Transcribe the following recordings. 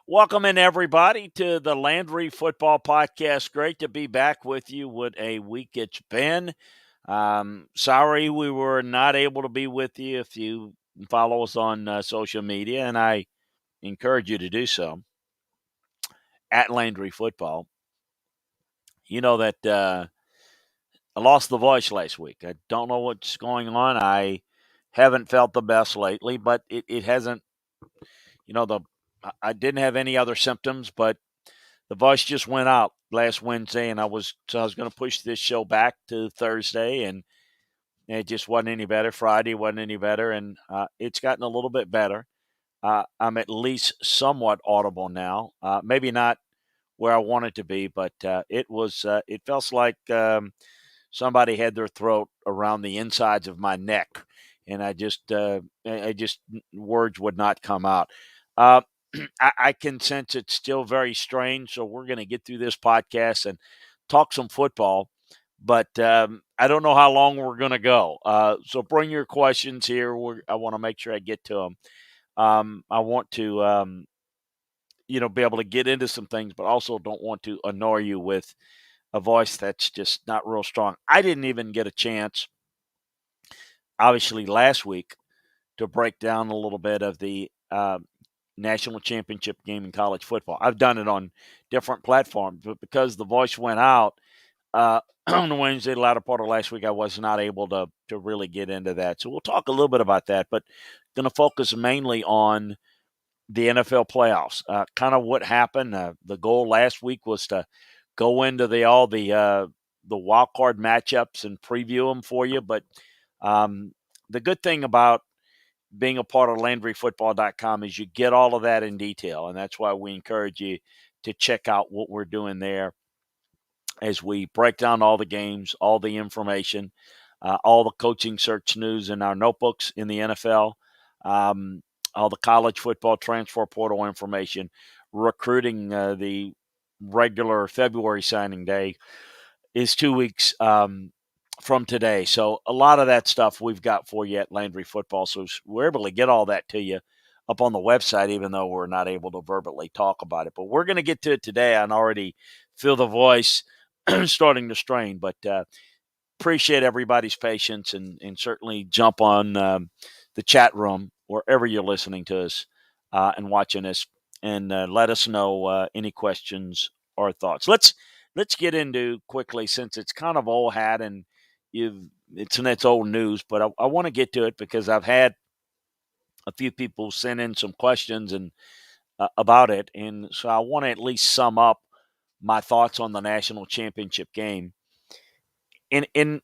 Welcome in, everybody, to the Landry Football Podcast. Great to be back with you. What a week it's been. Sorry we were not able to be with you. If you follow us on social media, and I encourage you to do so, at Landry Football. You know that I lost the voice last week. I don't know what's going on. I haven't felt the best lately, but it hasn't, you know, the I didn't have any other symptoms, but the voice just went out last Wednesday, and I was going to push this show back to Thursday, and it just wasn't any better. Friday wasn't any better, and it's gotten a little bit better. I'm at least somewhat audible now. Maybe not where I wanted to be, but it was. It felt like somebody had their throat around the insides of my neck, and I just words would not come out. Uh, I can sense it's still very strange. So we're going to get through this podcast and talk some football. But I don't know how long we're going to go. So bring your questions here. I want to make sure I get to them. I want to, be able to get into some things, but also don't want to annoy you with a voice that's just not real strong. I didn't even get a chance, obviously, last week to break down a little bit of the national championship game in college football. I've done it on different platforms, but because the voice went out on Wednesday, the latter part of last week, I was not able to really get into that. So we'll talk a little bit about that, but going to focus mainly on the NFL playoffs. Kind of what happened. The goal last week was to go into the wild card matchups and preview them for you. But the good thing about being a part of LandryFootball.com is you get all of that in detail, and that's why we encourage you to check out what we're doing there as we break down all the games, all the information, all the coaching search news in our notebooks in the NFL, all the college football transfer portal information, recruiting. The regular February signing day is 2 weeks from today. So a lot of that stuff we've got for you at Landry Football. So we're able to get all that to you up on the website, even though we're not able to verbally talk about it. But we're going to get to it today. I already feel the voice starting to strain, but appreciate everybody's patience and certainly jump on the chat room wherever you're listening to us and watching us, and let us know any questions or thoughts. Let's get into quickly, since it's kind of old hat and it's old news, but I want to get to it because I've had a few people send in some questions and about it, and so I want to at least sum up my thoughts on the national championship game. In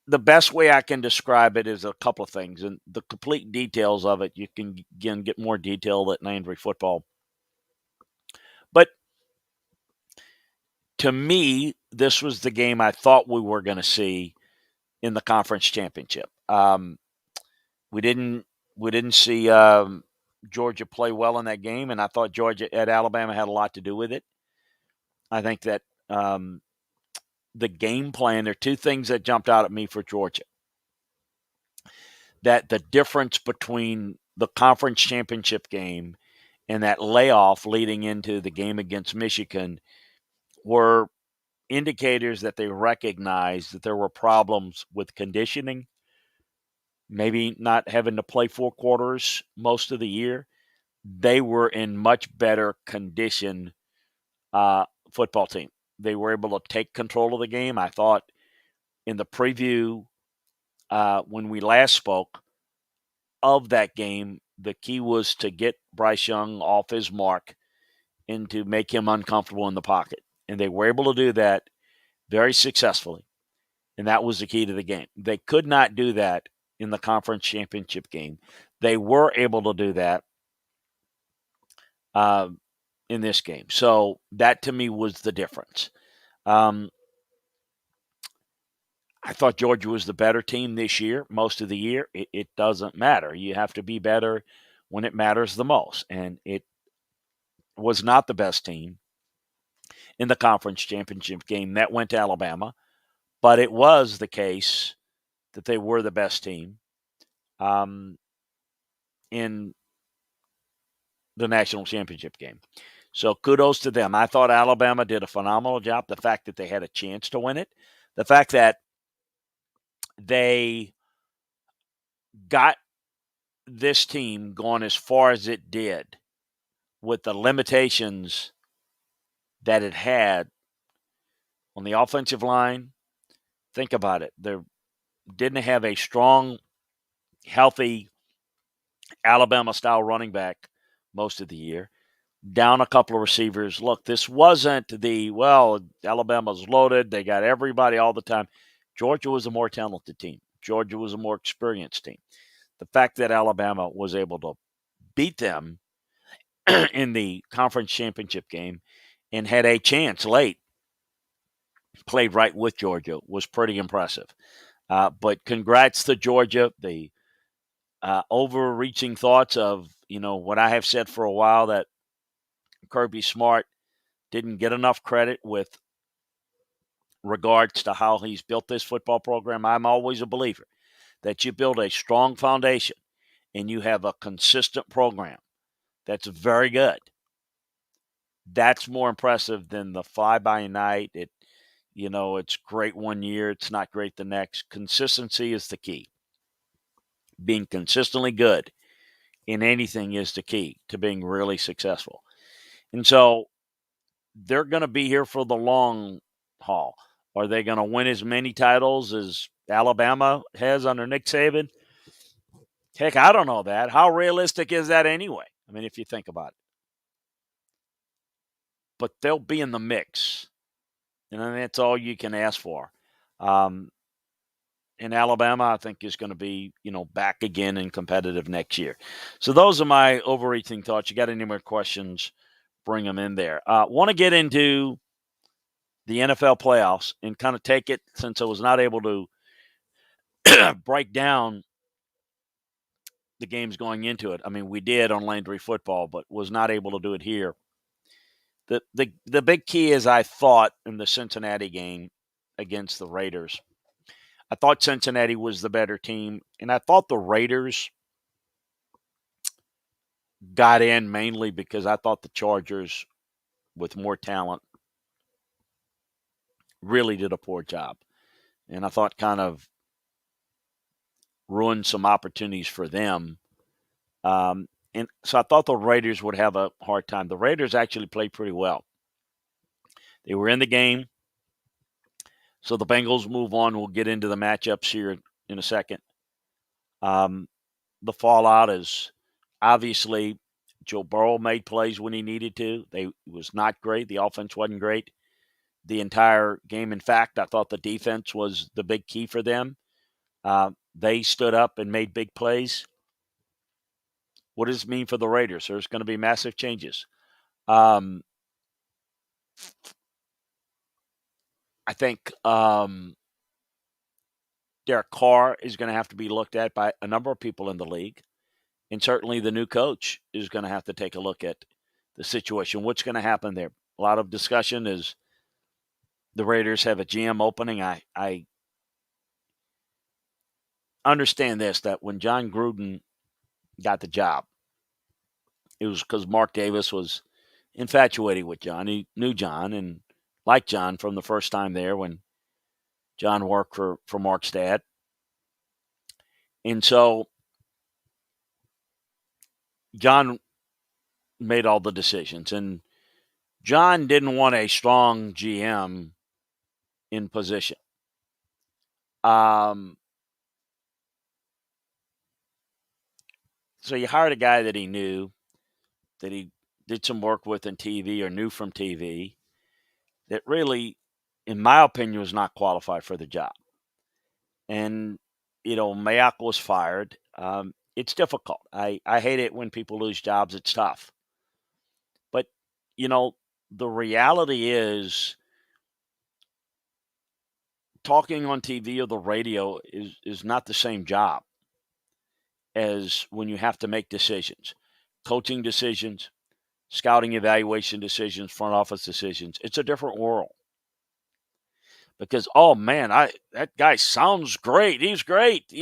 the best way I can describe it is a couple of things, and the complete details of it you can again get more detail at Landry Football. But to me, this was the game I thought we were going to see in the conference championship. We didn't see Georgia play well in that game, and I thought Georgia at Alabama had a lot to do with it. I think that the game plan, there are two things that jumped out at me for Georgia. That the difference between the conference championship game and that layoff leading into the game against Michigan were indicators that they recognized that there were problems with conditioning, maybe not having to play 4 quarters most of the year. They were in much better condition football team. They were able to take control of the game. I thought in the preview when we last spoke of that game, the key was to get Bryce Young off his mark and to make him uncomfortable in the pocket. And they were able to do that very successfully. And that was the key to the game. They could not do that in the conference championship game. They were able to do that in this game. So that to me was the difference. I thought Georgia was the better team this year, most of the year. It doesn't matter. You have to be better when it matters the most. And it was not the best team in the conference championship game. That went to Alabama. But it was the case that they were the best team in the national championship game. So kudos to them. I thought Alabama did a phenomenal job. The fact that they had a chance to win it, the fact that they got this team going as far as it did with the limitations that it had on the offensive line. Think about it. They didn't have a strong, healthy Alabama-style running back most of the year. Down a couple of receivers. Look, this wasn't Alabama's loaded. They got everybody all the time. Georgia was a more talented team. Georgia was a more experienced team. The fact that Alabama was able to beat them in the conference championship game and had a chance late, played right with Georgia, was pretty impressive. But congrats to Georgia. The overreaching thoughts of, what I have said for a while, that Kirby Smart didn't get enough credit with regards to how he's built this football program. I'm always a believer that you build a strong foundation and you have a consistent program that's very good. That's more impressive than the fly-by-night. It's great one year, it's not great the next. Consistency is the key. Being consistently good in anything is the key to being really successful. And so they're going to be here for the long haul. Are they going to win as many titles as Alabama has under Nick Saban? Heck, I don't know that. How realistic is that anyway? I mean, if you think about it. But they'll be in the mix. And that's all you can ask for. And Alabama, I think, is going to be, back again and competitive next year. So those are my overreaching thoughts. You got any more questions, bring them in there. Want to get into the NFL playoffs and kind of take it, since I was not able to break down the games going into it. I mean, we did on Landry football, but was not able to do it here. The big key is, I thought, in the Cincinnati game against the Raiders, I thought Cincinnati was the better team, and I thought the Raiders got in mainly because I thought the Chargers, with more talent, really did a poor job. And I thought kind of ruined some opportunities for them. And so I thought the Raiders would have a hard time. The Raiders actually played pretty well. They were in the game. So the Bengals move on. We'll get into the matchups here in a second. The fallout is, obviously, Joe Burrow made plays when he needed to. It was not great. The offense wasn't great the entire game. In fact, I thought the defense was the big key for them. They stood up and made big plays. What does it mean for the Raiders? There's going to be massive changes. I think Derek Carr is going to have to be looked at by a number of people in the league. And certainly the new coach is going to have to take a look at the situation. What's going to happen there? A lot of discussion is the Raiders have a GM opening. I understand this, that when John Gruden got the job, it was because Mark Davis was infatuated with John. He knew John and liked John from the first time there when John worked for Mark's dad. And so John made all the decisions. And John didn't want a strong GM in position. So you hired a guy that he knew, that he did some work with in TV or knew from TV, that really, in my opinion, was not qualified for the job. And, Mayock was fired. It's difficult. I hate it when people lose jobs. It's tough. But, the reality is, talking on TV or the radio is not the same job as when you have to make decisions, coaching decisions, scouting evaluation decisions, front office decisions. It's a different world. Because, oh man, that guy sounds great. He's great.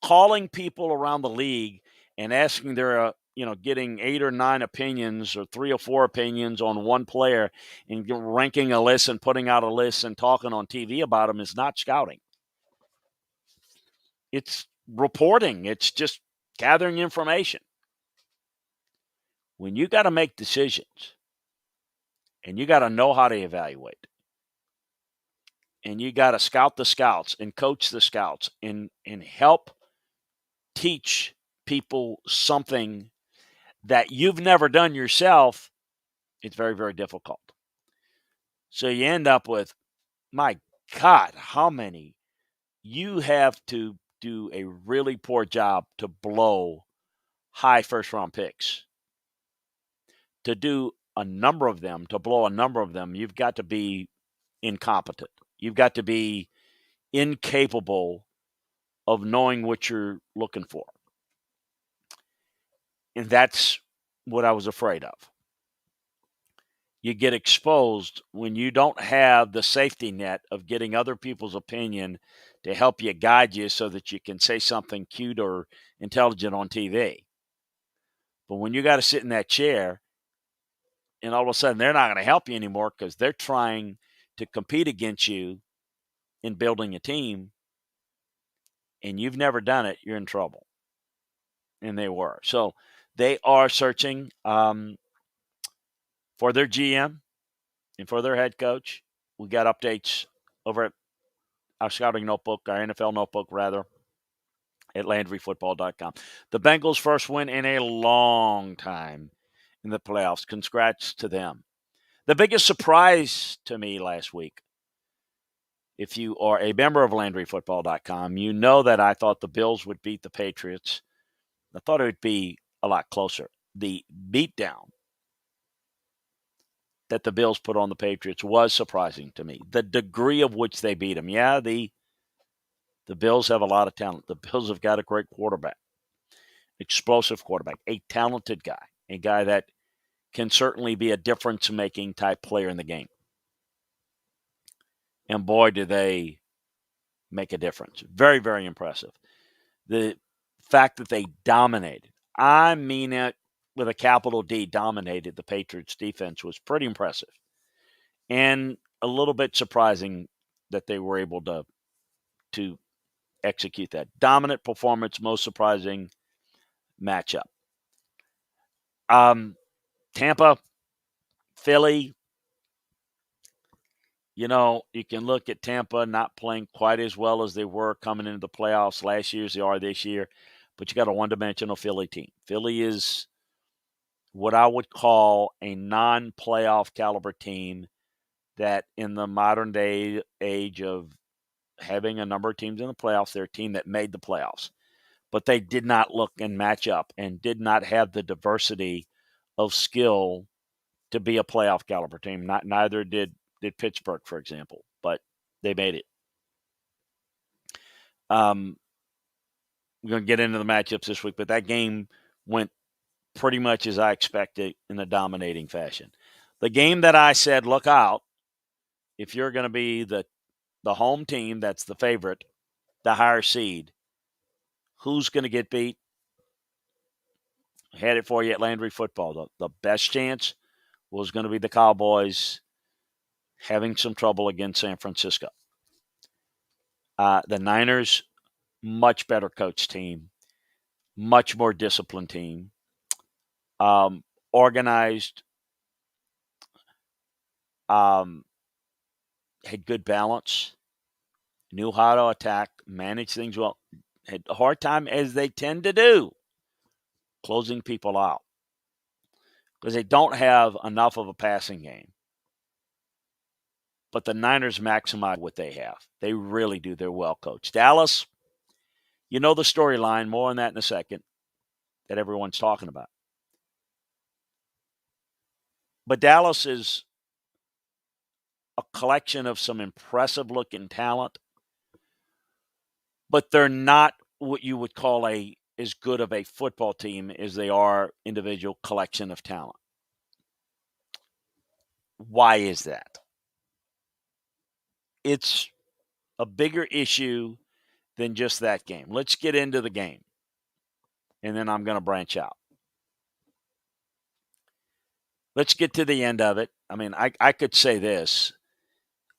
Calling people around the league and asking their, getting 8 or 9 opinions or 3 or 4 opinions on one player and ranking a list and putting out a list and talking on TV about them is not scouting. It's reporting. It's just gathering information. When you got to make decisions and you got to know how to evaluate and you got to scout the scouts and coach the scouts and help teach people something that you've never done yourself, it's very, very difficult. So you end up with, my God, how many you have to do a really poor job to blow high first round picks. To do a number of them, to blow a number of them, you've got to be incompetent. You've got to be incapable of knowing what you're looking for. And that's what I was afraid of. You get exposed when you don't have the safety net of getting other people's opinion to help you guide you so that you can say something cute or intelligent on TV. But when you got to sit in that chair and all of a sudden they're not going to help you anymore because they're trying to compete against you in building a team and you've never done it, you're in trouble. And they were. So they are searching for their GM and for their head coach. We got updates over at our scouting notebook, our NFL notebook, rather, at LandryFootball.com. The Bengals' first win in a long time in the playoffs. Congrats to them. The biggest surprise to me last week, if you are a member of LandryFootball.com, you know that I thought the Bills would beat the Patriots. I thought it would be a lot closer. The beatdown that the Bills put on the Patriots was surprising to me. The degree of which they beat them. Yeah, the Bills have a lot of talent. The Bills have got a great quarterback, explosive quarterback, a talented guy, a guy that can certainly be a difference-making type player in the game. And boy, do they make a difference. Very, very impressive. The fact that they dominated, I mean it with a capital D, dominated the Patriots defense was pretty impressive. And a little bit surprising that they were able to execute that. Dominant performance, most surprising matchup. Tampa, Philly, you can look at Tampa not playing quite as well as they were coming into the playoffs last year as they are this year, but you got a one-dimensional Philly team. Philly is what I would call a non-playoff caliber team that in the modern day age of having a number of teams in the playoffs, they're a team that made the playoffs. But they did not look and match up and did not have the diversity of skill to be a playoff caliber team. Neither did Pittsburgh, for example, but they made it. We're going to get into the matchups this week, but that game went pretty much as I expected in a dominating fashion. The game that I said, look out, if you're going to be the home team that's the favorite, the higher seed, who's going to get beat? I had it for you at Landry Football. The best chance was going to be the Cowboys having some trouble against San Francisco. The Niners, much better coach team, much more disciplined team, organized, had good balance, knew how to attack, manage things well, had a hard time, as they tend to do, closing people out because they don't have enough of a passing game. But the Niners maximize what they have. They really do. They're well coached. Dallas, you know the storyline, more on that in a second, that everyone's talking about. But Dallas is a collection of some impressive-looking talent, but they're not what you would call as good of a football team as they are individual collection of talent. Why is that? It's a bigger issue than just that game. Let's get into the game and then I'm going to branch out. Let's get to the end of it. I mean, I could say this,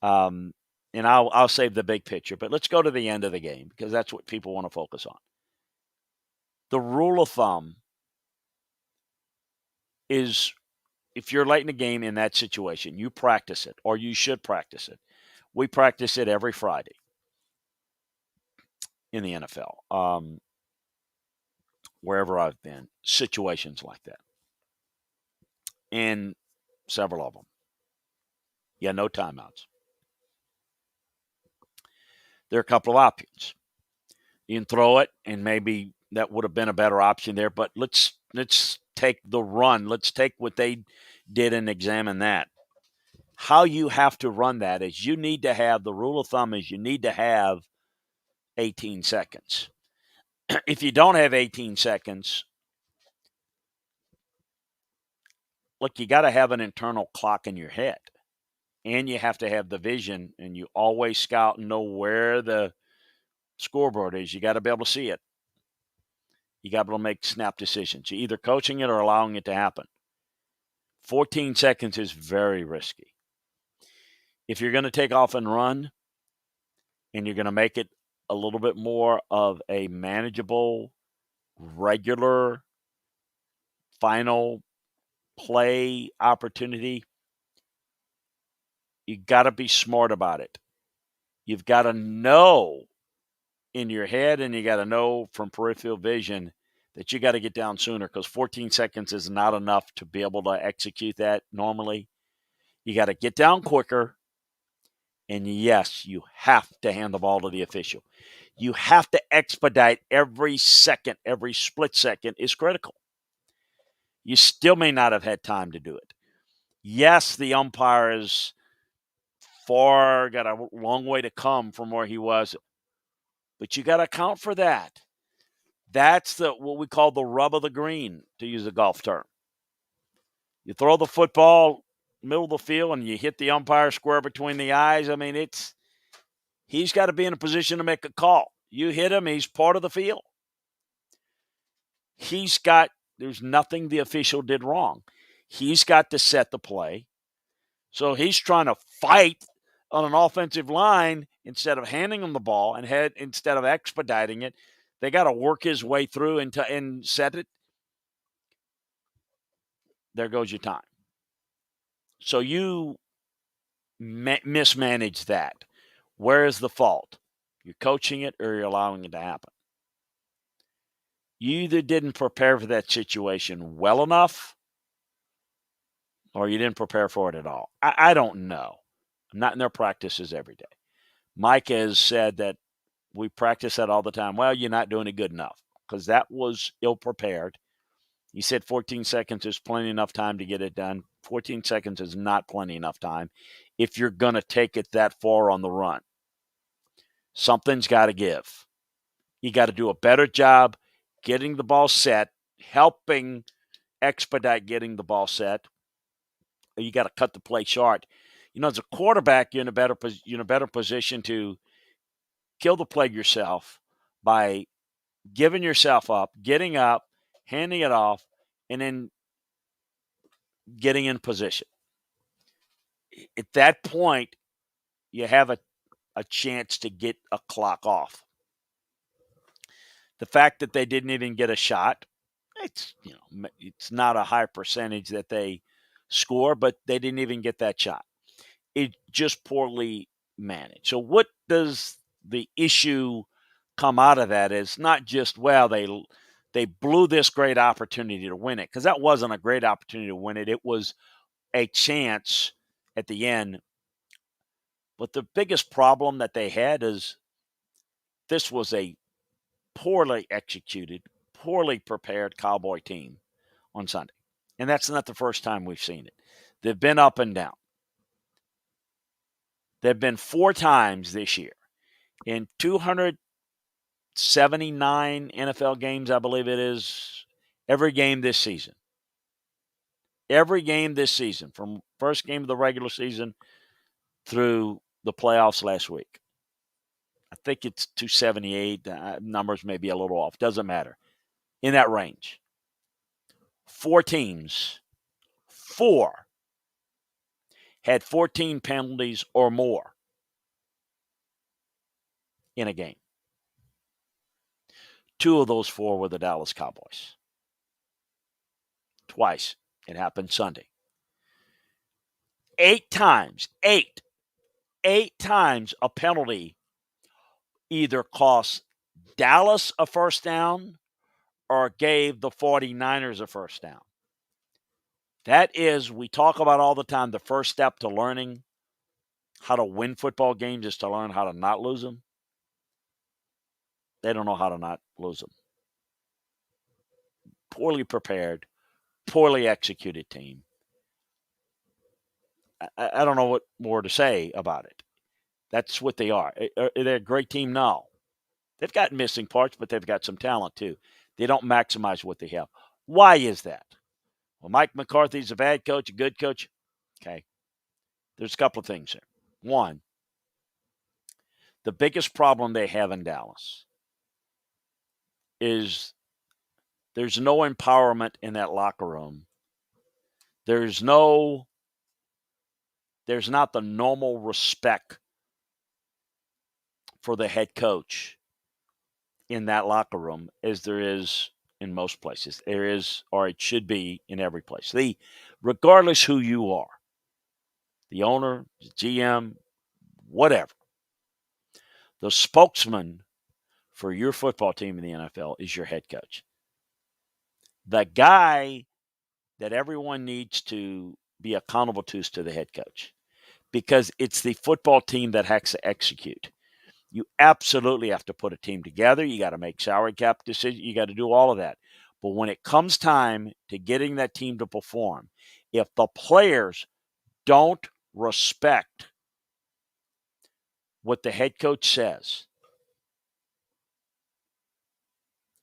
and I'll save the big picture, but let's go to the end of the game because that's what people want to focus on. The rule of thumb is if you're late in the game in that situation, you practice it, or you should practice it. We practice it every Friday in the NFL, wherever I've been, situations like that, and several of them. Yeah, no timeouts. There are a couple of options. You can throw it, and maybe that would have been a better option there. But let's take the run. Let's take what they did and examine that. How you have to run that is you need to have the rule of thumb is you need to have 18 seconds. If you don't have 18 seconds, look, you got to have an internal clock in your head, and you have to have the vision, and you always scout and know where the scoreboard is. You got to be able to see it. You got to be able to make snap decisions. You're either coaching it or allowing it to happen. 14 seconds is very risky. If you're going to take off and run and you're going to make it a little bit more of a manageable, regular, final play opportunity, you got to be smart about it. You've got to know in your head and you got to know from peripheral vision that you got to get down sooner because 14 seconds is not enough to be able to execute that normally. You got to get down quicker. And yes, you have to hand the ball to the official. You have to expedite every second, every split second is critical. You still may not have had time to do it. Yes, the umpire is got a long way to come from where he was, but you got to account for that. That's what we call the rub of the green, to use a golf term. You throw the football middle of the field and you hit the umpire square between the eyes. I mean, he's got to be in a position to make a call. You hit him, he's part of the field. There's nothing the official did wrong. He's got to set the play. So he's trying to fight on an offensive line instead of handing him the ball instead of expediting it. They got to work his way through and set it. There goes your time. So you mismanage that. Where is the fault? You're coaching it or you're allowing it to happen. You either didn't prepare for that situation well enough or you didn't prepare for it at all. I don't know. I'm not in their practices every day. Mike has said that we practice that all the time. Well, you're not doing it good enough because that was ill-prepared. He said 14 seconds is plenty enough time to get it done. 14 seconds is not plenty enough time if you're going to take it that far on the run. Something's got to give. You got to do a better job getting the ball set, helping expedite getting the ball set. You got to cut the play short. As a quarterback, you're in a better position to kill the play yourself by giving yourself up, getting up, handing it off, and then getting in position. At that point, you have a chance to get a clock off. The fact that they didn't even get a shot, it's not a high percentage that they score, but they didn't even get that shot. It just poorly managed. So what does the issue come out of that is not just, they blew this great opportunity to win it, because that wasn't a great opportunity to win it. It was a chance at the end. But the biggest problem that they had is this was a poorly executed, poorly prepared Cowboy team on Sunday. And that's not the first time we've seen it. They've been up and down. They've been 4 times this year. In 279 NFL games, I believe it is, every game this season. Every game this season, from first game of the regular season through the playoffs last week. I think it's 278. Numbers may be a little off. Doesn't matter. in that range. 4 teams, 4 had 14 penalties or more in a game. 2 of those 4 were the Dallas Cowboys. Twice. It happened Sunday. 8 times, 8 times a penalty either cost Dallas a first down or gave the 49ers a first down. That is, we talk about all the time, the first step to learning how to win football games is to learn how to not lose them. They don't know how to not lose them. Poorly prepared, poorly executed team. I don't know what more to say about it. That's what they are. They're a great team now. They've got missing parts, but they've got some talent too. They don't maximize what they have. Why is that? Well, Mike McCarthy's a bad coach, a good coach. Okay. There's a couple of things there. One, the biggest problem they have in Dallas is there's no empowerment in that locker room. There's not the normal respect for the head coach in that locker room as there is in most places. There is, or it should be in every place. Regardless who you are, the owner, the GM, whatever, the spokesman for your football team in the NFL is your head coach. The guy that everyone needs to be accountable to is to the head coach, because it's the football team that has to execute. You absolutely have to put a team together. You got to make salary cap decisions. You got to do all of that. But when it comes time to getting that team to perform, if the players don't respect what the head coach says,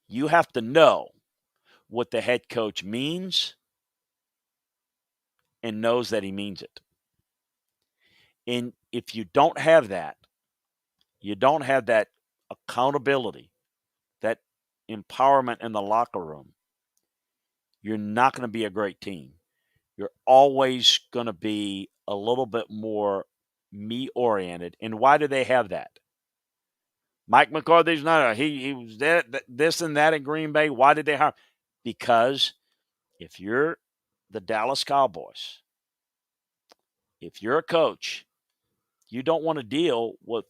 you have to know what the head coach means and knows that he means it. And if you don't have that, you don't have that accountability, that empowerment in the locker room, you're not going to be a great team. You're always going to be a little bit more me-oriented. And why do they have that? Mike McCarthy's not he was this and that in Green Bay. Why did they hire? Because if you're the Dallas Cowboys, if you're a coach, you don't want to deal with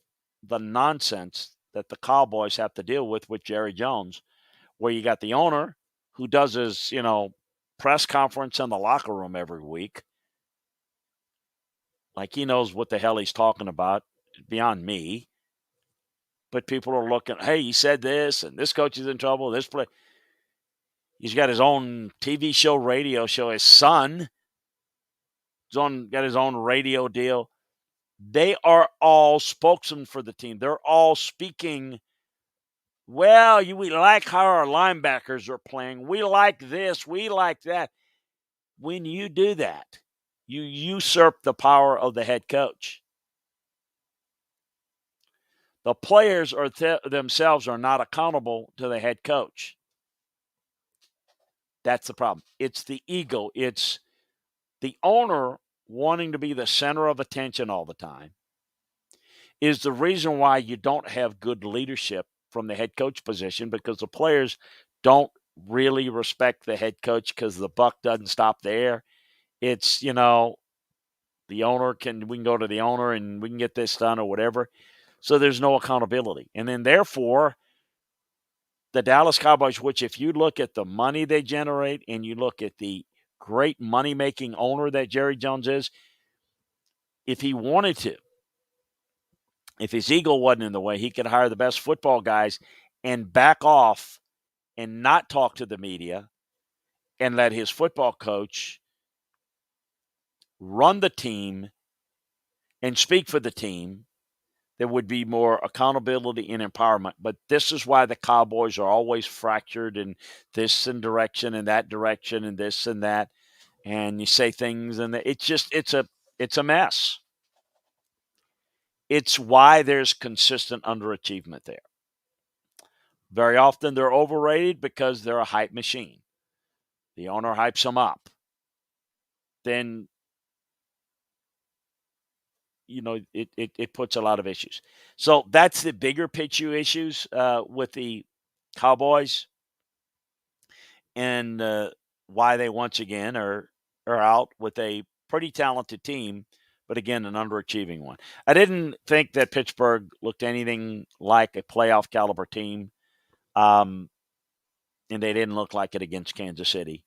the nonsense that the Cowboys have to deal with Jerry Jones, where you got the owner who does his, press conference in the locker room every week. Like he knows what the hell he's talking about, beyond me. But people are looking, hey, he said this, and this coach is in trouble. This play. He's got his own TV show, radio show. His son got his own radio deal. They are all spokesmen for the team. They're all speaking, well, we like how our linebackers are playing. We like this. We like that. When you do that, you usurp the power of the head coach. The players themselves are not accountable to the head coach. That's the problem. It's the ego. It's the owner wanting to be the center of attention all the time is the reason why you don't have good leadership from the head coach position, because the players don't really respect the head coach because the buck doesn't stop there. It's, the owner we can go to the owner and we can get this done or whatever. So there's no accountability. And then therefore, the Dallas Cowboys, which if you look at the money they generate and you look at the great money-making owner that Jerry Jones is, if he wanted to, if his ego wasn't in the way, he could hire the best football guys and back off and not talk to the media and let his football coach run the team and speak for the team. There would be more accountability and empowerment. But this is why the Cowboys are always fractured in this and direction and that direction and this and that. And you say things and it's a mess. It's why there's consistent underachievement there. Very often they're overrated because they're a hype machine. The owner hypes them up. Then, it puts a lot of issues. So that's the bigger picture issues with the Cowboys and why they once again are out with a pretty talented team, but again, an underachieving one. I didn't think that Pittsburgh looked anything like a playoff caliber team, um, and they didn't look like it against Kansas City.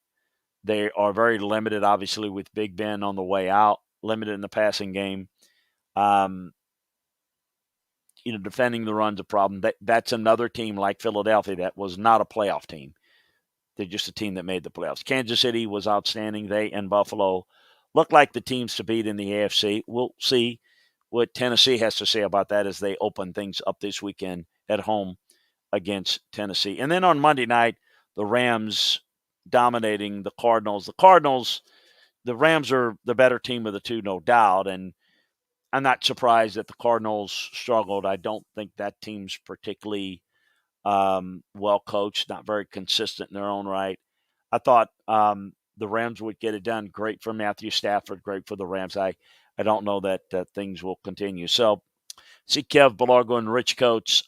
They are very limited, obviously, with Big Ben on the way out, limited in the passing game. Um, defending the run's a problem. That's another team like Philadelphia that was not a playoff team. They're just a team that made the playoffs. Kansas City was outstanding. They and Buffalo look like the teams to beat in the AFC. We'll see what Tennessee has to say about that as they open things up this weekend at home against Tennessee. And then on Monday night, the Rams dominating the Cardinals. The Rams are the better team of the two, no doubt. And I'm not surprised that the Cardinals struggled. I don't think that team's particularly well coached, not very consistent in their own right. I thought the Rams would get it done. Great for Matthew Stafford. Great for the Rams. I don't know that things will continue. So, see Kev Belargo and Rich Coates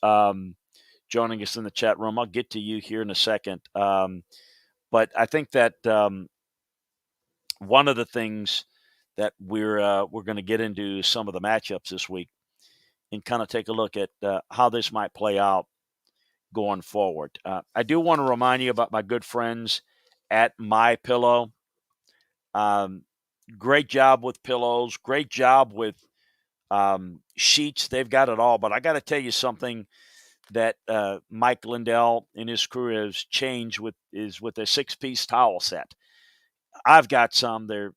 joining us in the chat room. I'll get to you here in a second. But I think that one of the things that we're going to get into some of the matchups this week and kind of take a look at how this might play out going forward. I do want to remind you about my good friends at My Pillow. Great job with pillows. Great job with sheets. They've got it all. But I got to tell you something that Mike Lindell and his crew has changed with a 6-piece towel set. I've got some. They're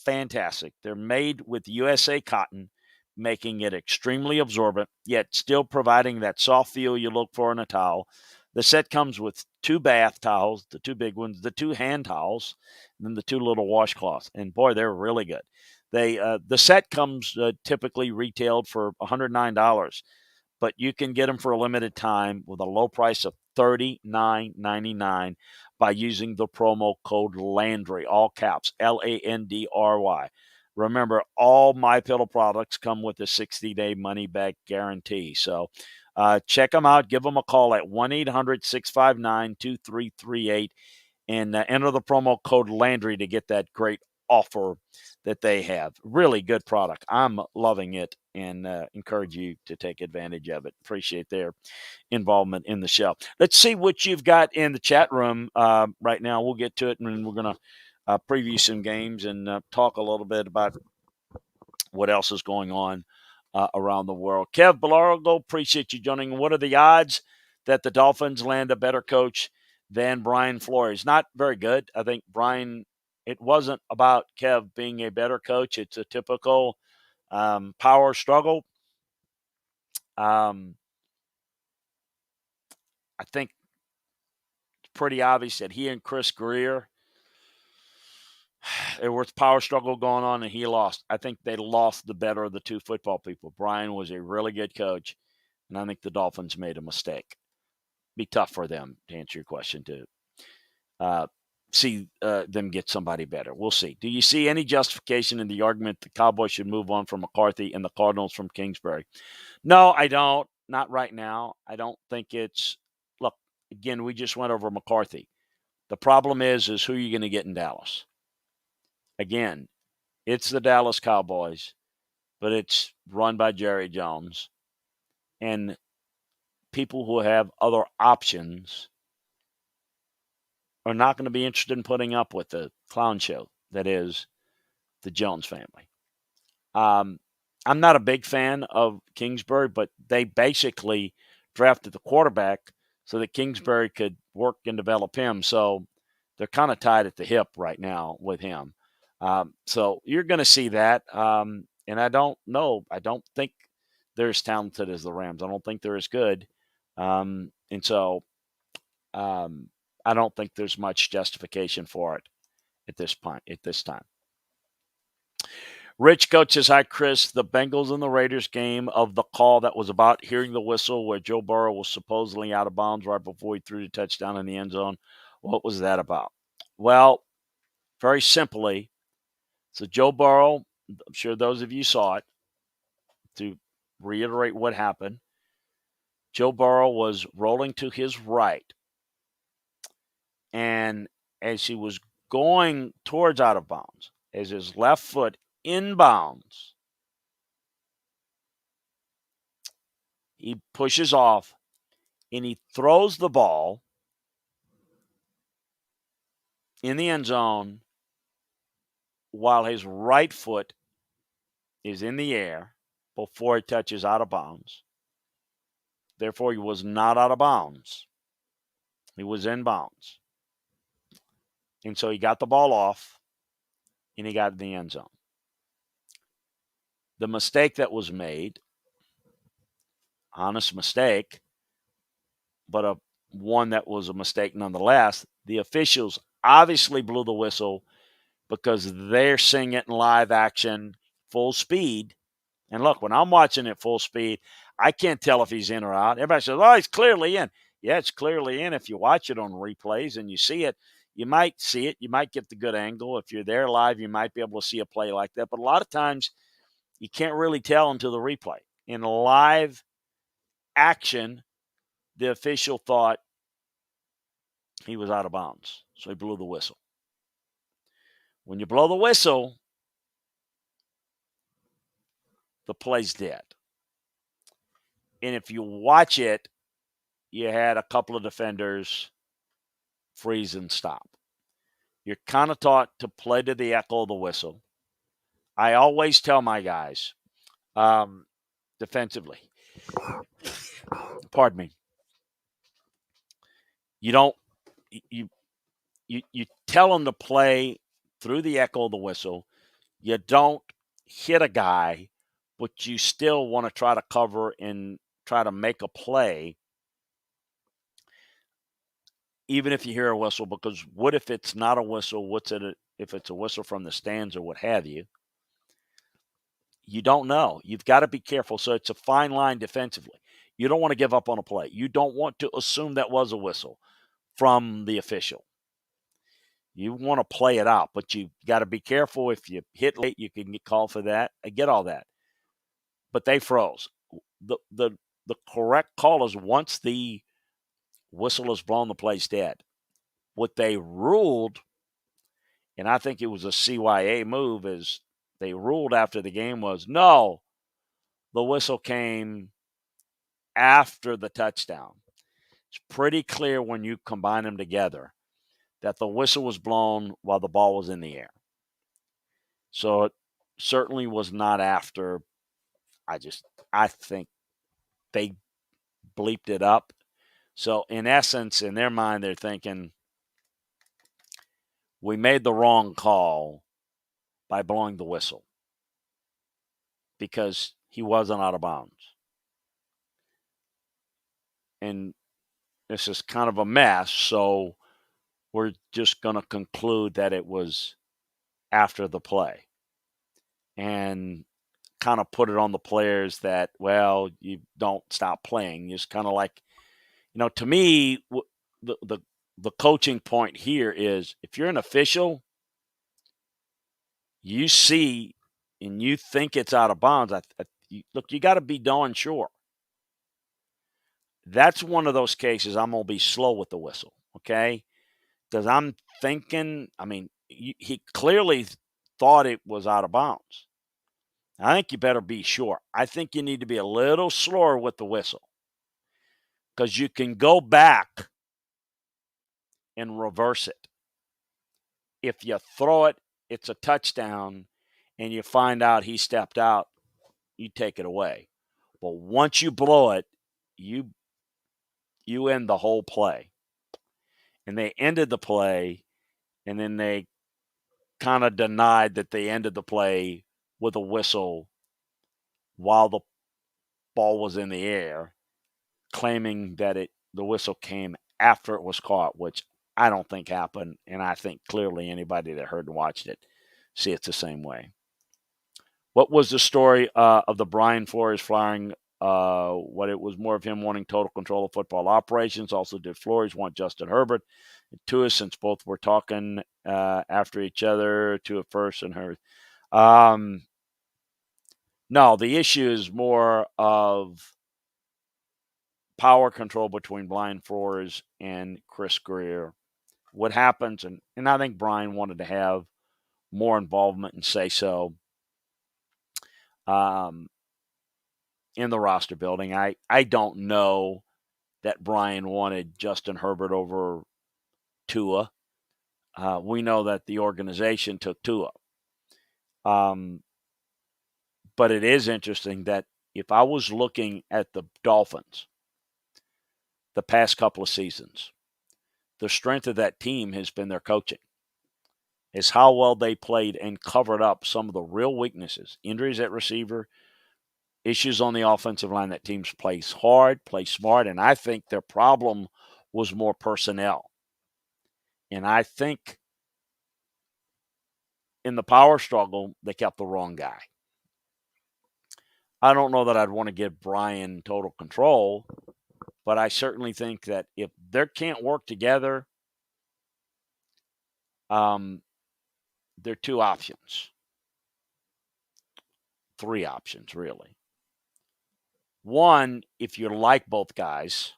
fantastic. They're made with USA cotton, making it extremely absorbent, yet still providing that soft feel you look for in a towel. The set comes with 2 bath towels, the 2 big ones, the 2 hand towels, and then the 2 little washcloths. And boy, they're really good. The set comes typically retailed for $109, but you can get them for a limited time with a low price of $39.99 by using the promo code Landry, all caps, Landry. Remember, all MyPillow products come with a 60-day money-back guarantee. So check them out. Give them a call at 1-800-659-2338 and enter the promo code Landry to get that great offer that they have. Really good product. I'm loving it and encourage you to take advantage of it. Appreciate their involvement in the show. Let's see what you've got in the chat room right now. We'll get to it, and we're going to preview some games and talk a little bit about what else is going on around the world. Kev Belargo, appreciate you joining. What are the odds that the Dolphins land a better coach than Brian Flores? Not very good. I think Brian, it wasn't about Kev being a better coach. It's a typical power struggle. I think it's pretty obvious that he and Chris Greer, there was power struggle going on, and he lost. I think they lost the better of the two football people. Brian was a really good coach, and I think the Dolphins made a mistake. Be tough for them, to answer your question, to see them get somebody better. We'll see. Do you see any justification in the argument the Cowboys should move on from McCarthy and the Cardinals from Kingsbury? No, I don't. Not right now. I don't think it's – look, again, we just went over McCarthy. The problem is who are you going to get in Dallas? Again, it's the Dallas Cowboys, but it's run by Jerry Jones. And people who have other options are not going to be interested in putting up with the clown show that is the Jones family. I'm not a big fan of Kingsbury, but they basically drafted the quarterback so that Kingsbury could work and develop him. So they're kind of tied at the hip right now with him. So you're going to see that. And I don't know. I don't think they're as talented as the Rams. I don't think they're as good. And so I don't think there's much justification for it at this point. At this time. Rich Coach says, hi, Chris. The Bengals and the Raiders game of the call that was about hearing the whistle where Joe Burrow was supposedly out of bounds right before he threw the touchdown in the end zone. What was that about? Well, very simply, so Joe Burrow, I'm sure those of you saw it, to reiterate what happened, Joe Burrow was rolling to his right, and as he was going towards out of bounds, as his left foot inbounds, he pushes off and he throws the ball in the end zone while his right foot is in the air before it touches out of bounds. Therefore, he was not out of bounds. He was in bounds. And so he got the ball off and he got in the end zone. The mistake that was made, honest mistake, but one that was a mistake nonetheless, the officials obviously blew the whistle because they're seeing it in live action, full speed. And look, when I'm watching it full speed, I can't tell if he's in or out. Everybody says, oh, he's clearly in. Yeah, it's clearly in. If you watch it on replays and you see it, you might see it. You might get the good angle. If you're there live, you might be able to see a play like that. But a lot of times, you can't really tell until the replay. In live action, the official thought he was out of bounds, so he blew the whistle. When you blow the whistle, the play's dead. And if you watch it, you had a couple of defenders freeze and stop. You're kind of taught to play to the echo of the whistle. I always tell my guys, defensively, pardon me, you don't, you tell them to play through the echo of the whistle. You don't hit a guy, but you still want to try to cover and try to make a play, even if you hear a whistle, because what if it's not a whistle? What's it if it's a whistle from the stands or what have you? You don't know. You've got to be careful. So it's a fine line defensively. You don't want to give up on a play. You don't want to assume that was a whistle from the official. You want to play it out, but you got to be careful. If you hit late, you can get called for that. I get all that. But they froze. The correct call is once the whistle is blown, the play's dead. What they ruled, and I think it was a CYA move, is they ruled after the game was, no, the whistle came after the touchdown. It's pretty clear when you combine them together that the whistle was blown while the ball was in the air. So it certainly was not after. I think they bleeped it up. So in essence, in their mind, they're thinking, we made the wrong call by blowing the whistle because he wasn't out of bounds. And this is kind of a mess, so we're just going to conclude that it was after the play and kind of put it on the players that, well, you don't stop playing. It's kind of like, to me, the coaching point here is if you're an official, you see and you think it's out of bounds, look, you got to be darn sure. That's one of those cases I'm going to be slow with the whistle, okay? Because I'm thinking, he clearly thought it was out of bounds. I think you better be sure. I think you need to be a little slower with the whistle because you can go back and reverse it. If you throw it, it's a touchdown, and you find out he stepped out, you take it away. But once you blow it, you end the whole play. And they ended the play, and then they kind of denied that they ended the play with a whistle while the ball was in the air, claiming that the whistle came after it was caught, which I don't think happened, and I think clearly anybody that heard and watched it see it the same way. What was the story of the Brian Flores firing? What it was more of him wanting total control of football operations. Also, did Flores want Justin Herbert? Tua, since both were talking after each other, Tua first and Herbert. No, the issue is more of power control between Brian Flores and Chris Greer. What happens, and I think Brian wanted to have more involvement and say so um, in the roster building. I don't know that Brian wanted Justin Herbert over Tua. We know that the organization took Tua. But it is interesting that if I was looking at the Dolphins the past couple of seasons, the strength of that team has been their coaching. Is how well they played and covered up some of the real weaknesses, injuries at receiver, issues on the offensive line. That teams play hard, play smart, and I think their problem was more personnel. And I think in the power struggle, they kept the wrong guy. I don't know that I'd want to give Brian total control, but I certainly think that if they can't work together, there are two options, three options, really. One, if you like both guys,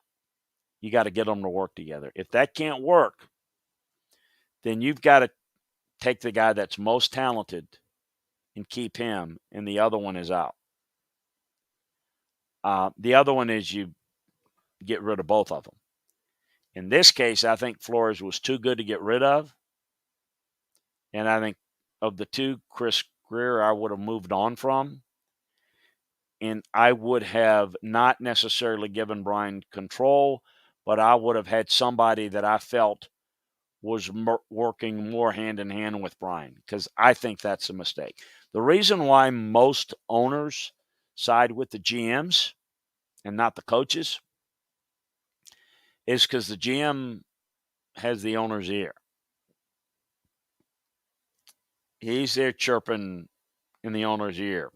you got to get them to work together. If that can't work, then you've got to take the guy that's most talented and keep him, and the other one is out. The other one is you get rid of both of them. In this case, I think Flores was too good to get rid of, and I think of the two, Chris Greer, I would have moved on from, and I would have not necessarily given Brian control, but I would have had somebody that I felt was working more hand in hand with Brian, because I think that's a mistake. The reason why most owners side with the GMs and not the coaches is because the GM has the owner's ear. He's there chirping in the owner's ear.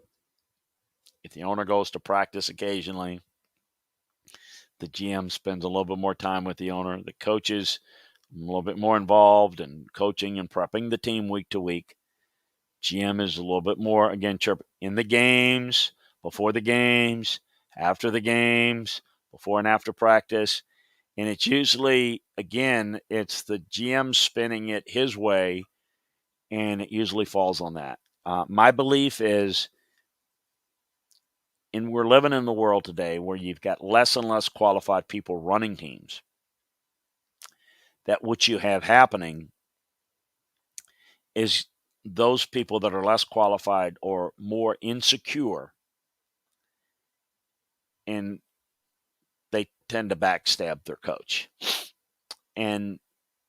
If the owner goes to practice occasionally, the GM spends a little bit more time with the owner. The coaches a little bit more involved in coaching and prepping the team week to week. GM is a little bit more, again, chirp in the games, before the games, after the games, before and after practice. And it's usually, again, it's the GM spinning it his way, and it usually falls on that. My belief is, and we're living in the world today where you've got less and less qualified people running teams, that what you have happening is those people that are less qualified or more insecure, and they tend to backstab their coach. And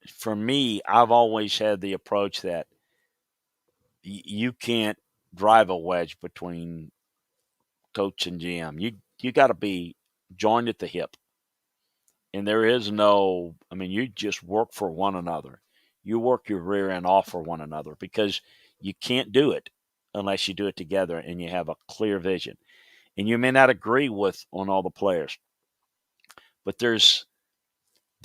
for me, I've always had the approach that you can't drive a wedge between coach and GM. You got to be joined at the hip. And there is no, I mean, you just work for one another. You work your rear end off for one another, because you can't do it unless you do it together and you have a clear vision. And you may not agree with on all the players, but there's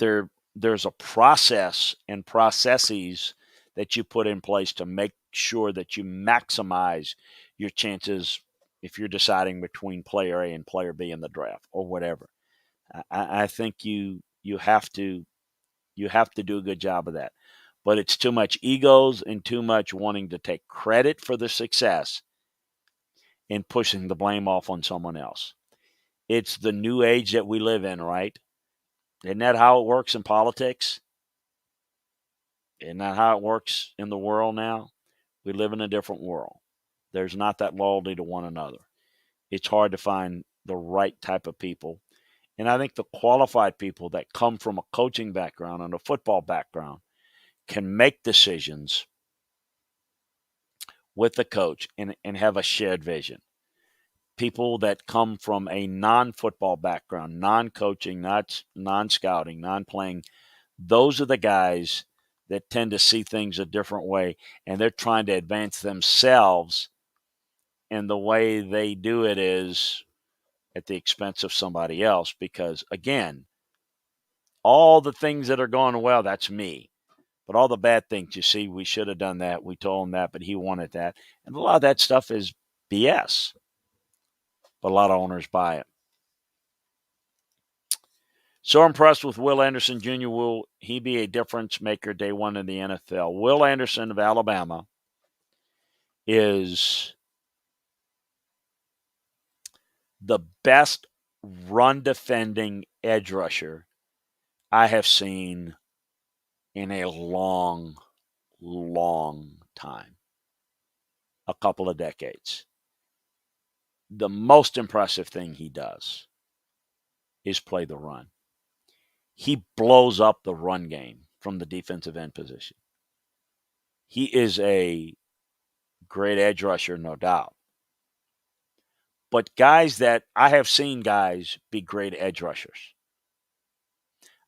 a process and processes that you put in place to make sure that you maximize your chances if you're deciding between player A and player B in the draft or whatever. I think you have to do a good job of that. But it's too much egos and too much wanting to take credit for the success and pushing the blame off on someone else. It's the new age that we live in, right? Isn't that how it works in politics? Isn't that how it works in the world now? We live in a different world. There's not that loyalty to one another. It's hard to find the right type of people. And I think the qualified people that come from a coaching background and a football background can make decisions with the coach and have a shared vision. People that come from a non-football background, non-coaching, not non-scouting, non-playing, those are the guys that tend to see things a different way, and they're trying to advance themselves And the way they do it is at the expense of somebody else because, again, all the things that are going well, that's me. But all the bad things, you see, we should have done that. We told him that, but he wanted that. And a lot of that stuff is BS. But a lot of owners buy it. So impressed with Will Anderson Jr. Will he be a difference maker day one in the NFL? Will Anderson of Alabama is the best run defending edge rusher I have seen in a long, long time. A couple of decades. The most impressive thing he does is play the run. He blows up the run game from the defensive end position. He is a great edge rusher, no doubt. But guys that I have seen guys be great edge rushers.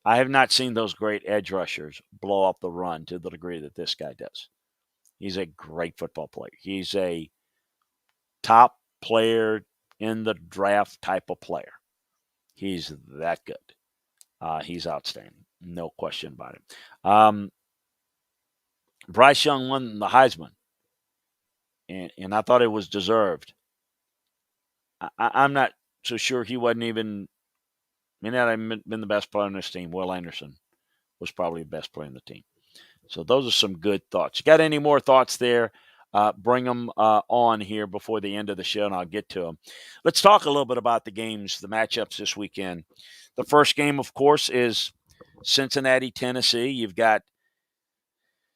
I have not seen those great edge rushers blow up the run to the degree that this guy does. He's a great football player. He's a top player in the draft type of player. He's that good. He's outstanding. No question about it. Bryce Young won the Heisman, and I thought it was deserved. I'm not so sure he wasn't even – may not have been the best player on this team. Will Anderson was probably the best player on the team. So those are some good thoughts. You got any more thoughts there? Bring them on here before the end of the show, and I'll get to them. Let's talk a little bit about the games, the matchups this weekend. The first game, of course, is Cincinnati, Tennessee. You've got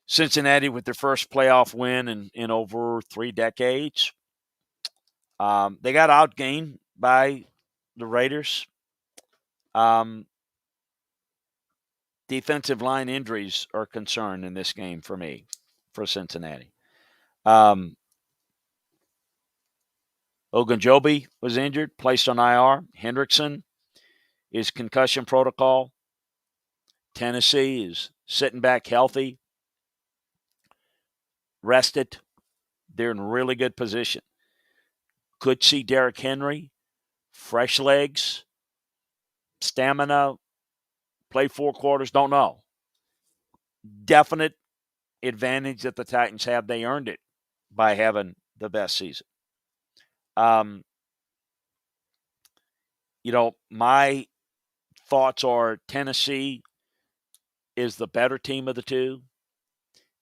Cincinnati with their first playoff win in over 3 decades. They got outgained by the Raiders. Defensive line injuries are a concern in this game for me, for Cincinnati. Ogunjobi was injured, placed on IR. Hendrickson is concussion protocol. Tennessee is sitting back healthy, rested. They're in really good position. Could see Derrick Henry, fresh legs, stamina, play 4 quarters, don't know. Definite advantage that the Titans have. They earned it by having the best season. My thoughts are Tennessee is the better team of the two.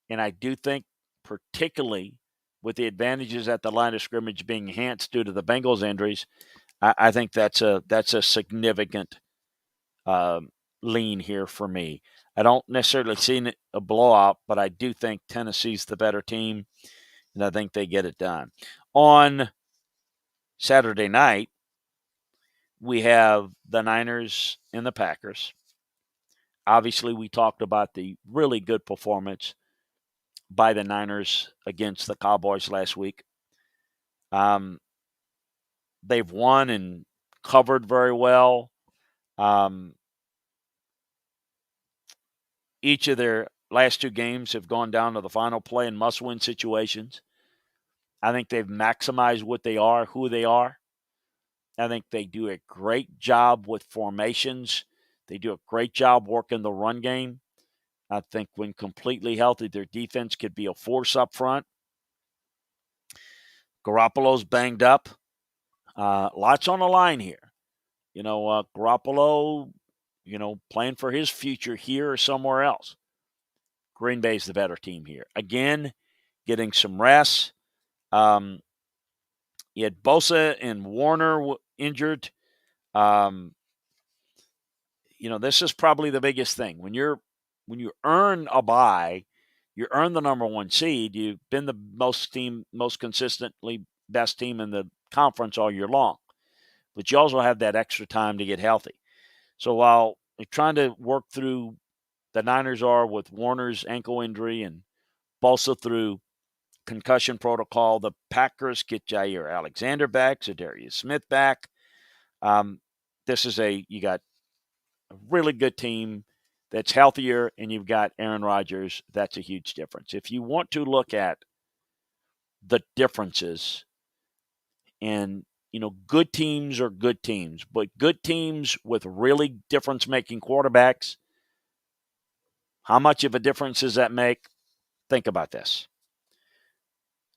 And I do think, particularly with the advantages at the line of scrimmage being enhanced due to the Bengals injuries, I think that's a significant lean here for me. I don't necessarily see a blowout, but I do think Tennessee's the better team, and I think they get it done. On Saturday night, we have the Niners and the Packers. Obviously, we talked about the really good performance by the Niners against the Cowboys last week. They've won and covered very well. Each of their last 2 games have gone down to the final play in must-win situations. I think they've maximized what they are, who they are. I think they do a great job with formations. They do a great job working the run game. I think when completely healthy, their defense could be a force up front. Garoppolo's banged up. Lots on the line here. Garoppolo, playing for his future here or somewhere else. Green Bay's the better team here. Again, getting some rest. You had Bosa and Warner injured. This is probably the biggest thing. When you earn a bye, you earn the number 1 seed. You've been the most consistently best team in the conference all year long. But you also have that extra time to get healthy. So while you're trying to work through, the Niners are with Warner's ankle injury and Bosa through concussion protocol, the Packers get Jair Alexander back, Zadarius Smith back. You got a really good team that's healthier, and you've got Aaron Rodgers. That's a huge difference. If you want to look at the differences And, good teams are good teams, but good teams with really difference-making quarterbacks, how much of a difference does that make? Think about this.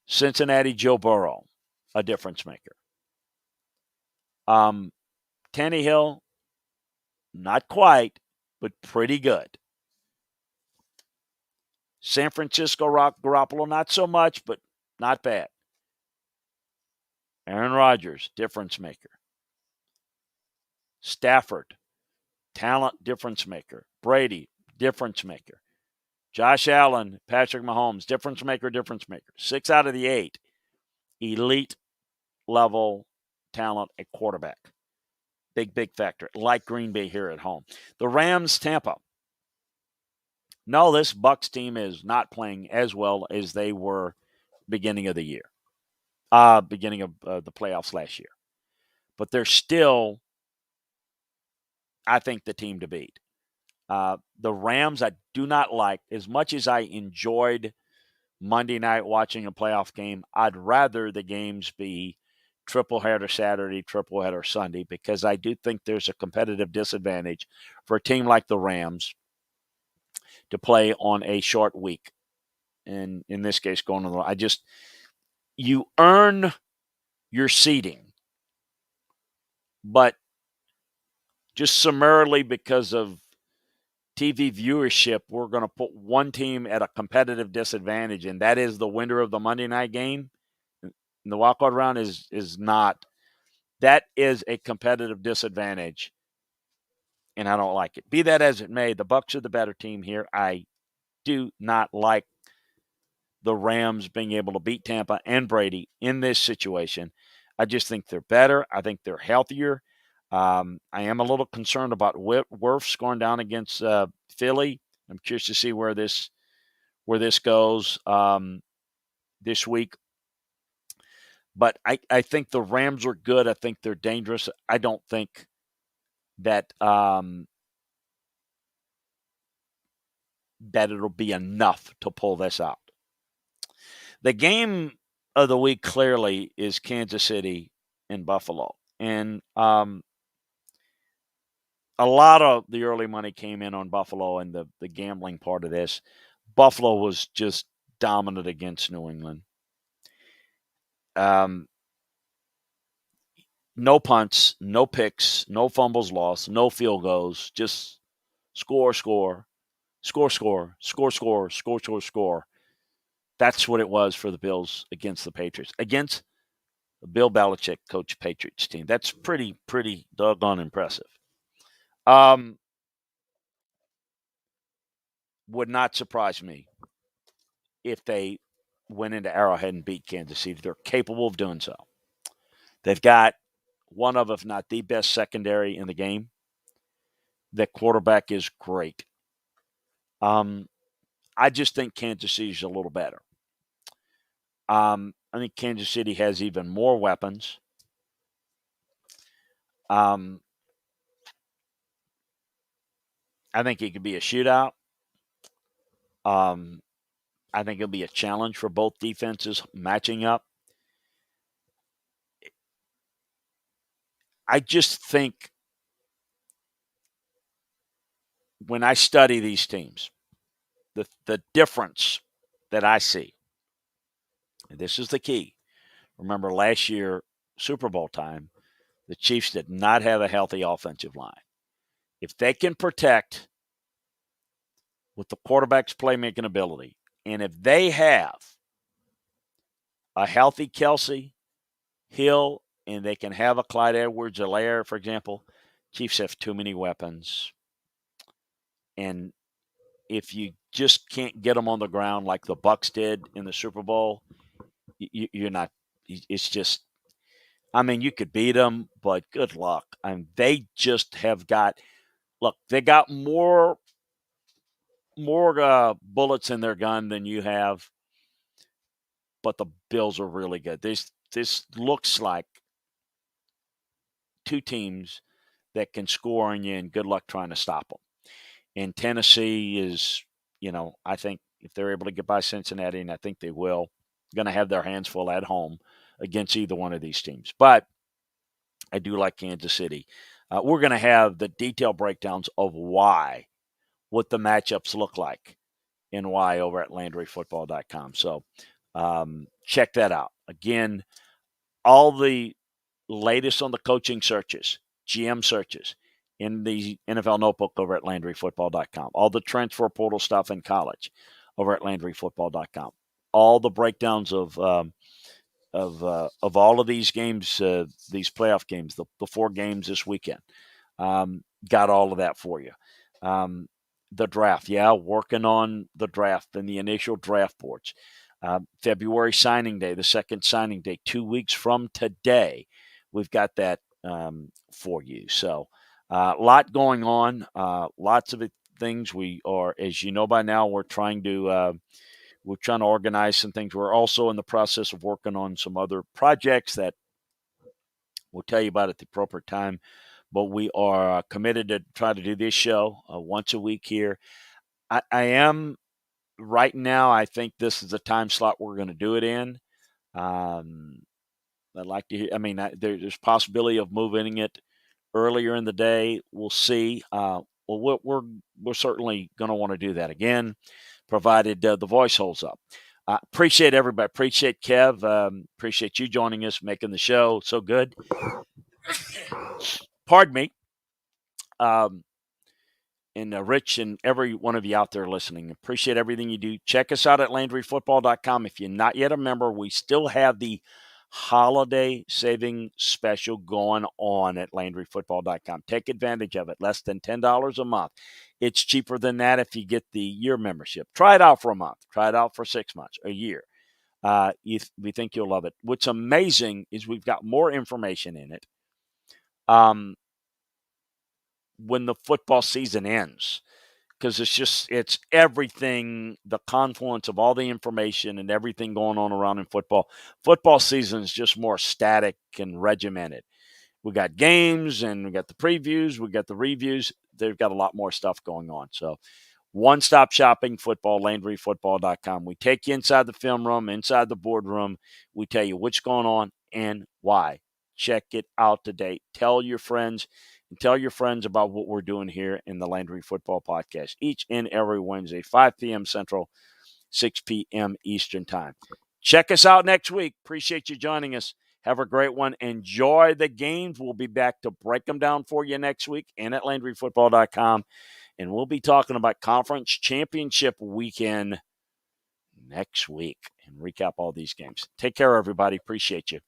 Cincinnati, Joe Burrow, a difference maker. Tannehill, not quite, but pretty good. San Francisco, Garoppolo, not so much, but not bad. Aaron Rodgers, difference maker. Stafford, talent difference maker. Brady, difference maker. Josh Allen, Patrick Mahomes, difference maker. 6 out of the 8 elite level talent at quarterback. Big factor, like Green Bay here at home. The Rams, Tampa. No, this Bucs team is not playing as well as they were beginning of the year, beginning of the playoffs last year. But they're still, I think, the team to beat. The Rams, I do not like. As much as I enjoyed Monday night watching a playoff game, I'd rather the games be triple header Saturday, triple header Sunday, because I do think there's a competitive disadvantage for a team like the Rams to play on a short week. And in this case, going on you earn your seeding, but just summarily because of TV viewership, we're going to put one team at a competitive disadvantage, and that is the winner of the Monday night game. And the walkout round is not. That is a competitive disadvantage, and I don't like it. Be that as it may, the Bucs are the better team here. I do not like the Rams being able to beat Tampa and Brady in this situation. I just think they're better. I think they're healthier. I am a little concerned about Wirfs going down against Philly. I'm curious to see where this goes this week. But I think the Rams are good. I think they're dangerous. I don't think that that it'll be enough to pull this out. The game of the week clearly is Kansas City and Buffalo. And a lot of the early money came in on Buffalo and the gambling part of this. Buffalo was just dominant against New England. No punts, no picks, no fumbles lost, no field goals, just score. That's what it was for the Bills against the Patriots. Against the Bill Belichick coach Patriots team. That's pretty doggone impressive. Would not surprise me if they went into Arrowhead and beat Kansas City. They're capable of doing so. They've got one of, if not the best secondary in the game. The quarterback is great. I just think Kansas City is a little better. I think Kansas City has even more weapons. I think it could be a shootout. I think it'll be a challenge for both defenses matching up. I just think when I study these teams, the difference that I see, and this is the key. Remember last year, Super Bowl time, the Chiefs did not have a healthy offensive line. If they can protect with the quarterback's playmaking ability, and if they have a healthy Kelsey, Hill, and they can have a Clyde Edwards-Helaire, for example, Chiefs have too many weapons. And if you just can't get them on the ground like the Bucs did in the Super Bowl, you're not. It's just. I mean, you could beat them, but good luck. I mean, they just have got. Look, they got more bullets in their gun than you have, but the Bills are really good. This looks like two teams that can score on you, and good luck trying to stop them. And Tennessee is, I think if they're able to get by Cincinnati, and I think they will, going to have their hands full at home against either one of these teams. But I do like Kansas City. We're going to have the detailed breakdowns of why, what the matchups look like, and why over at LandryFootball.com. So check that out. Again, all the latest on the coaching searches, GM searches in the NFL Notebook over at LandryFootball.com. All the transfer portal stuff in college over at LandryFootball.com. All the breakdowns of all of these games, these playoff games, the 4 games this weekend. Got all of that for you. The draft, working on the draft and the initial draft boards. February signing day, the second signing day, 2 weeks from today. We've got that for you. So a lot going on, lots of things. We are, as you know by now, we're trying to organize some things. We're also in the process of working on some other projects that we'll tell you about at the appropriate time. But we are committed to try to do this show once a week here. I am right now. I think this is the time slot we're going to do it in. I'd like to hear. I mean, there's possibility of moving it earlier in the day. We'll see. We're certainly going to want to do that again, provided the voice holds up. Appreciate everybody. Appreciate Kev. Appreciate you joining us, making the show so good. Pardon me. And Rich and every one of you out there listening, appreciate everything you do. Check us out at LandryFootball.com. If you're not yet a member, we still have the holiday saving special going on at LandryFootball.com. Take advantage of it. Less than $10 a month. It's cheaper than that if you get the year membership. Try it out for a month. Try it out for 6 months, a year. We think you'll love it. What's amazing is we've got more information in it. When the football season ends, because it's everything, the confluence of all the information and everything going on around in football. Football season is just more static and regimented. We got games and we got the previews, we got the reviews. They've got a lot more stuff going on. So one-stop shopping football, LandryFootball.com. We take you inside the film room, inside the boardroom. We tell you what's going on and why. Check it out today. Tell your friends and tell your friends about what we're doing here in the Landry Football Podcast each and every Wednesday, 5 p.m. Central, 6 p.m. Eastern Time. Check us out next week. Appreciate you joining us. Have a great one. Enjoy the games. We'll be back to break them down for you next week and at LandryFootball.com. And we'll be talking about Conference Championship Weekend next week and recap all these games. Take care, everybody. Appreciate you.